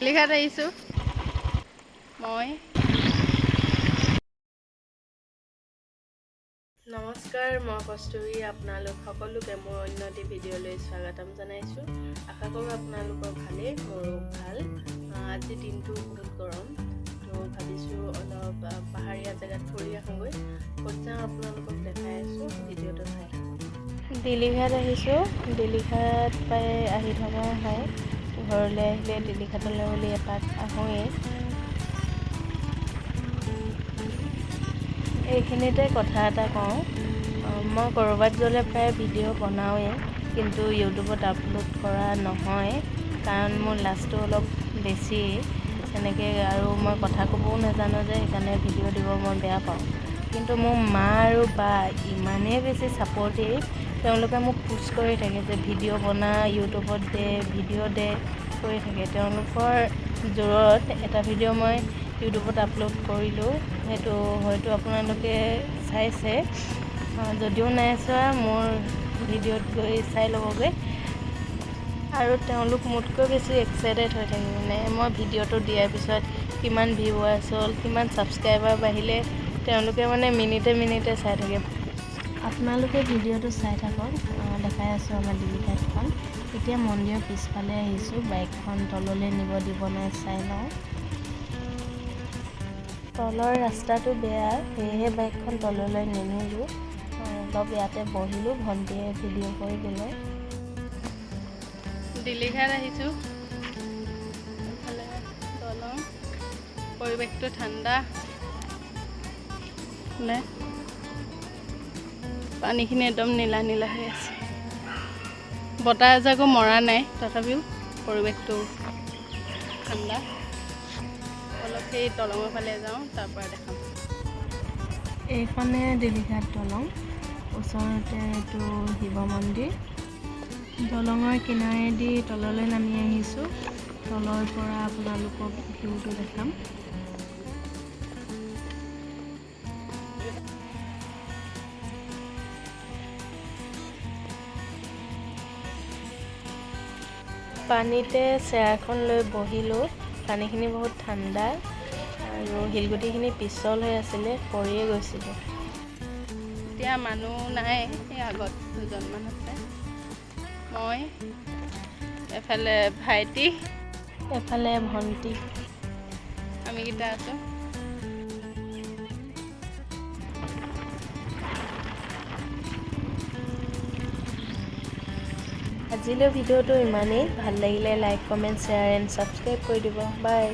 লিখাত আহিছোঁ মই। নমস্কাৰ, মই কস্তুৰী। আপোনালোক সকলোকে মোৰ অন্য এটি ভিডিঅ'লৈ স্বাগতম জনাইছোঁ। আশা কৰোঁ আপোনালোকৰ ভালেই, মোৰো ভাল। আজি দিনটো বহুত গৰম, তো ভাবিছোঁ অলপ পাহাৰীয়া জেগাত ফুৰি আহোঁগৈ। ক'ত যাওঁ আপোনালোকক দেখাই আছোঁ, ভিডিঅ'টো চাই থাকক। দিলীঘাট আহিছোঁ। দিলীঘাট পাই আহি থকা হয়। ঘৰলৈ আহিলে দিলীঘাটলৈ বুলি এপাক আহোঁৱেই। এইখিনিতে কথা এটা কওঁ, মই ক'ৰবাত গ'লে প্ৰায় ভিডিঅ' বনাওঁৱেই, কিন্তু ইউটিউবত আপলোড কৰা নহয়, কাৰণ মোৰ লাজটো অলপ বেছি তেনেকৈ, আৰু মই কথা ক'বও নাজানো যে, সেইকাৰণে ভিডিঅ' দিব মই বেয়া পাওঁ। কিন্তু মোৰ মা আৰু বা ইমানেই বেছি ছাপৰ্টিভ, তেওঁলোকে মোক পুছ কৰি থাকে যে ভিডিঅ' বনা, ইউটিউবত দে, ভিডিঅ' দে কৰি থাকে। তেওঁলোকৰ জোৰত এটা ভিডিঅ' মই ইউটিউবত আপলোড কৰিলোঁ, সেইটো হয়তো আপোনালোকে চাইছে। যদিও নাই চোৱা, মোৰ ভিডিঅ'ত গৈ চাই ল'বগৈ। আৰু তেওঁলোক মোতকৈ বেছি এক্সাইটেড হৈ থাকে, মানে মই ভিডিঅ'টো দিয়াৰ পিছত কিমান ভিউৱাৰ্ছ হ'ল, কিমান ছাবস্ক্ৰাইবাৰ বাঢ়িলে, তেওঁলোকে মানে মিনিটে মিনিটে চাই থাকে। আপোনালোকে ভিডিঅ'টো চাই থাকক। দেখাই আছোঁ আমাৰ দিলীঘাটখন। এতিয়া মন্দিৰৰ পিছফালে আহিছোঁ, বাইকখন তললৈ নিব দিব নাই চাই লওঁ। তলৰ ৰাস্তাটো বেয়া, সেয়েহে বাইকখন তললৈ নিনিলোঁ। অলপ ইয়াতে বহিলোঁ, ভণ্টিয়ে ভিডিঅ' কৰি দিলে। দিলীঘাট আহিছোঁ, এইফালে দলং, পৰিৱেশটো ঠাণ্ডা, পানীখিনি একদম নীলা নীলা হৈ আছে। বতাহ এজাকো মৰা নাই, তথাপিও পৰিৱেশটো ঠাণ্ডা। অলপ সেই দলঙৰ ফালে যাওঁ, তাৰপৰা দেখাম। এইখনে দিলীঘাট দলং, ওচৰতে এইটো শিৱ মন্দিৰ। দলঙৰ কিনাৰেদি তললৈ নামি আহিছোঁ, তলৰ পৰা আপোনালোকক ভিউটো দেখাম। পানীতে চেয়াৰখন লৈ বহিলোঁ, পানীখিনি বহুত ঠাণ্ডা, আৰু শিলগুটিখিনি পিছল হৈ আছিলে, পৰিয়ে গৈছিলোঁ। এতিয়া মানুহ নাই, এই আগত দুজনমান আছে। মই, এফালে ভাইটি, এফালে ভণ্টি, আমিকেইটা আছোঁ। আজিলৈ ভিডিঅ'টো ইমানেই। ভাল লাগিলে like, comment, share and subscribe কৰি দিব। বাই।